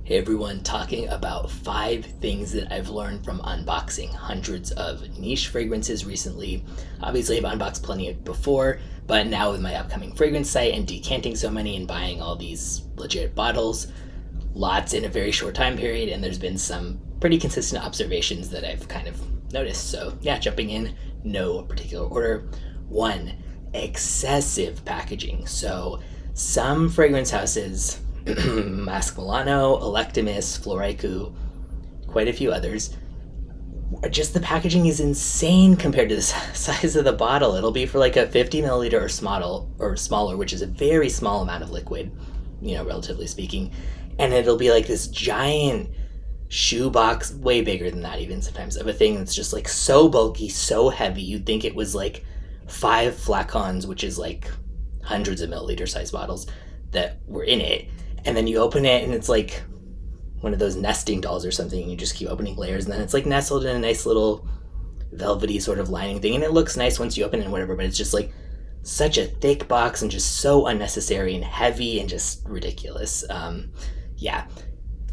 Hey everyone, talking about 5 things that I've learned from unboxing hundreds of niche fragrances recently. Obviously, I've unboxed plenty before, but now with my upcoming fragrance site and decanting so many and buying all these legit bottles, lots in a very short time period, and there's been some pretty consistent observations that I've kind of noticed. So, yeah, jumping in, no particular order. 1, excessive packaging. So, some fragrance houses Mask Milano, Electimus, Floricu, quite a few others. Just the packaging is insane compared to the size of the bottle. It'll be for like a 50 milliliter or smaller, which is a very small amount of liquid, relatively speaking. And it'll be like this giant shoebox, way bigger than that even sometimes, of a thing that's just like so bulky, so heavy. You'd think it was like 5 flacons, which is like hundreds of milliliter size bottles that were in it. And then you open it and it's like one of those nesting dolls or something, and you just keep opening layers, and then it's like nestled in a nice little velvety sort of lining thing, and it looks nice once you open it and whatever, but it's just like such a thick box and just so unnecessary and heavy and just ridiculous. Yeah.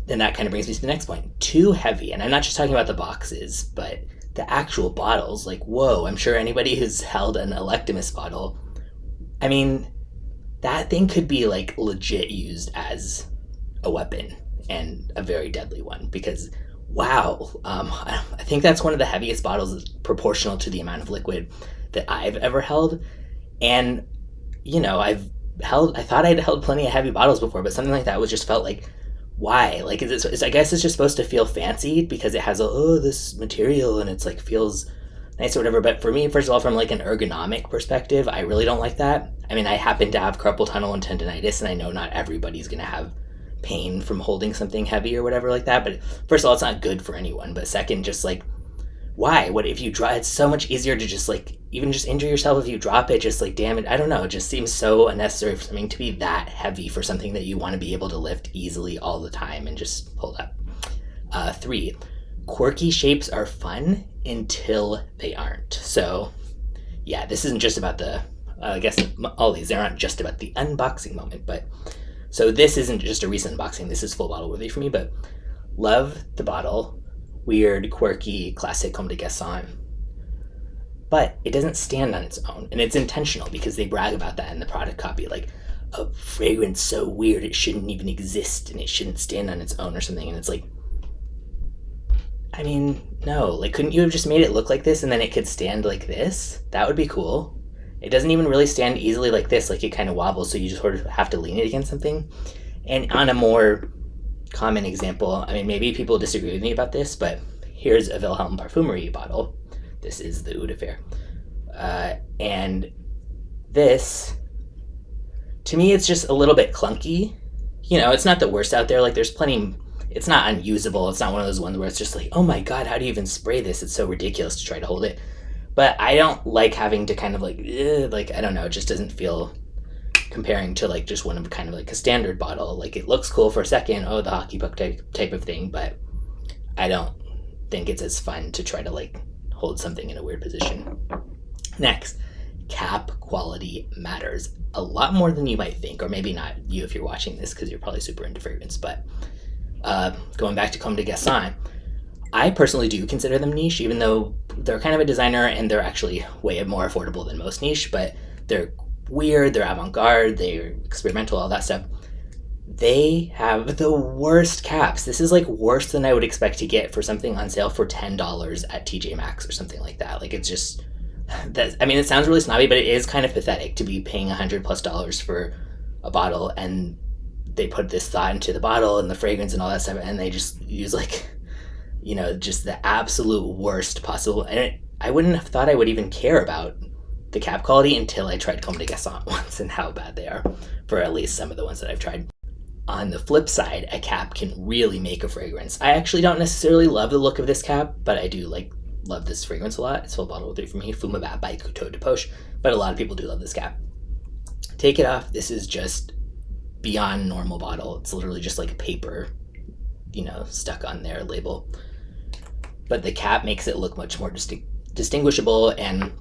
Then that kind of brings me to the next point. Too heavy. And I'm not just talking about the boxes, but the actual bottles. Like, whoa, I'm sure anybody who's held an Electimus bottle, I mean, that thing could be like legit used as a weapon, and a very deadly one, because wow, I think that's one of the heaviest bottles proportional to the amount of liquid that I've ever held. And I thought I'd held plenty of heavy bottles before, but something like that was just felt like, why? Like, I guess it's just supposed to feel fancy because it has this material and it's like feels nice or whatever. But for me, first of all, from like an ergonomic perspective, I really don't like that. I mean, I happen to have carpal tunnel and tendonitis, and I know not everybody's going to have pain from holding something heavy or whatever like that. But first of all, it's not good for anyone. But second, just like, why? What if you drop? It's so much easier to just like, even just injure yourself if you drop it. Just like, damn it. I don't know. It just seems so unnecessary for something to be that heavy for something that you want to be able to lift easily all the time and just hold up. 3, quirky shapes are fun until they aren't. So yeah, this isn't just about I guess all these, they're not just about the unboxing moment, but so this isn't just a recent unboxing, this is full bottle worthy for me, but love the bottle, weird, quirky, classic Comme des Garçons, but it doesn't stand on its own, and it's intentional because they brag about that in the product copy, like a fragrance so weird it shouldn't even exist and it shouldn't stand on its own or something, and it's like, I mean, no, like, couldn't you have just made it look like this and then it could stand like this? That would be cool. It doesn't even really stand easily like this, like it kind of wobbles, so you just sort of have to lean it against something. And on a more common example, I mean, maybe people disagree with me about this, but here's a Wilhelm Parfumerie bottle. This is the Eau de Fer. And this, to me, it's just a little bit clunky. It's not the worst out there. Like, there's plenty. It's not unusable. It's not one of those ones where it's just like, oh my god, how do you even spray this? It's so ridiculous to try to hold it. But I don't like having to kind of like I don't know, it just doesn't feel, comparing to like just one of kind of like a standard bottle. Like, it looks cool for a second, the hockey puck type of thing, but I don't think it's as fun to try to like hold something in a weird position. Next, cap quality matters a lot more than you might think, or maybe not you if you're watching this because you're probably super into fragrance, but going back to Comme des Garçons, I personally do consider them niche, even though they're kind of a designer and they're actually way more affordable than most niche, but they're weird, they're avant-garde, they're experimental, all that stuff. They have the worst caps. This is like worse than I would expect to get for something on sale for $10 at TJ Maxx or something like that. Like, it's just, I mean, it sounds really snobby, but it is kind of pathetic to be paying $100+ for a bottle, and they put this thought into the bottle and the fragrance and all that stuff, and they just use like, just the absolute worst possible. And I wouldn't have thought I would even care about the cap quality until I tried Comme des Garçons once and how bad they are, for at least some of the ones that I've tried. On the flip side, a cap can really make a fragrance. I actually don't necessarily love the look of this cap, but I do love this fragrance a lot. It's full bottle worthy for me, Fumabat by Couteau de Poche, but a lot of people do love this cap. Take it off. This is just beyond normal bottle. It's literally just like paper, stuck on their label. But the cap makes it look much more distinguishable, and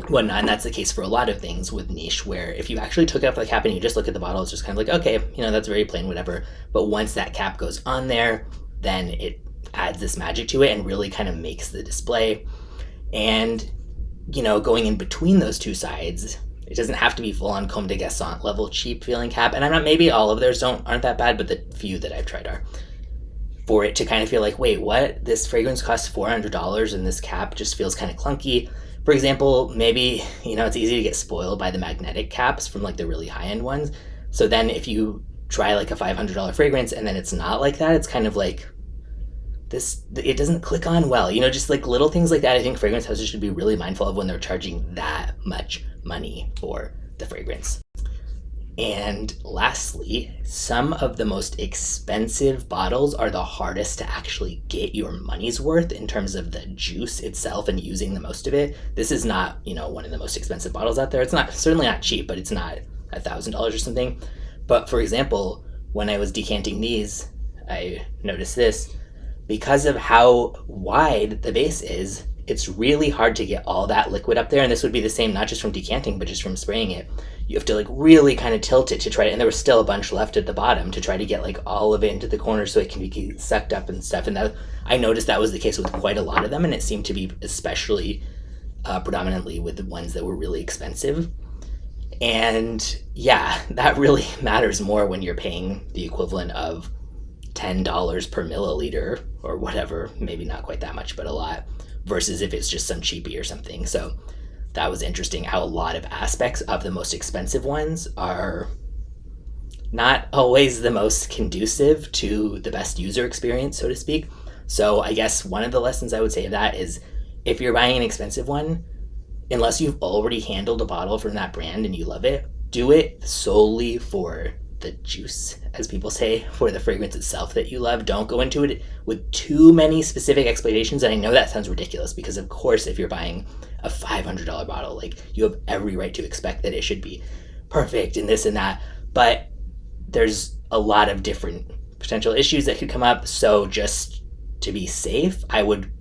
whatnot. And that's the case for a lot of things with niche, where if you actually took off the cap and you just look at the bottle, it's just kind of like, okay, that's very plain, whatever. But once that cap goes on there, then it adds this magic to it and really kind of makes the display. And, going in between those two sides, it doesn't have to be full on Comme des Garçons level cheap feeling cap. And I'm not, maybe all of theirs aren't that bad, but the few that I've tried are. For it to kind of feel like, wait, what? This fragrance costs $400 and this cap just feels kind of clunky. For example, maybe, it's easy to get spoiled by the magnetic caps from like the really high-end ones. So then if you try like a $500 fragrance and then it's not like that, it's kind of like it doesn't click on well. Just like little things like that. I think fragrance houses should be really mindful of when they're charging that much money for the fragrance. And lastly, some of the most expensive bottles are the hardest to actually get your money's worth in terms of the juice itself and using the most of it. This is not, one of the most expensive bottles out there. It's not, certainly not cheap, but it's not $1,000 or something. But for example, when I was decanting these, I noticed this. Because of how wide the base is, it's really hard to get all that liquid up there. And this would be the same, not just from decanting, but just from spraying it. You have to like really kind of tilt it to try it. And there was still a bunch left at the bottom to try to get like all of it into the corner so it can be sucked up and stuff. And that, I noticed that was the case with quite a lot of them. And it seemed to be especially predominantly with the ones that were really expensive. And yeah, that really matters more when you're paying the equivalent of $10 per milliliter or whatever, maybe not quite that much, but a lot, versus if it's just some cheapie or something. So that was interesting how a lot of aspects of the most expensive ones are not always the most conducive to the best user experience, so to speak. So I guess one of the lessons I would say of that is if you're buying an expensive one, unless you've already handled a bottle from that brand and you love it, do it solely for the juice, as people say, for the fragrance itself that you love. Don't go into it with too many specific expectations. And I know that sounds ridiculous because, of course, if you're buying a $500 bottle, like, you have every right to expect that it should be perfect and this and that. But there's a lot of different potential issues that could come up. So just to be safe, I would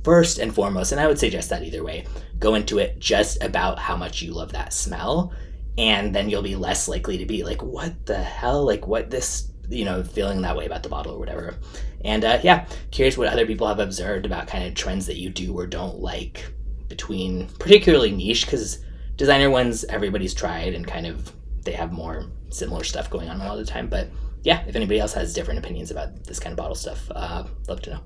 first and foremost, and I would suggest that either way, go into it just about how much you love that smell. And then you'll be less likely to be like, what the hell? Like, what this, feeling that way about the bottle or whatever. And yeah, curious what other people have observed about kind of trends that you do or don't like between particularly niche, because designer ones, everybody's tried and kind of they have more similar stuff going on a lot of the time. But yeah, if anybody else has different opinions about this kind of bottle stuff, love to know.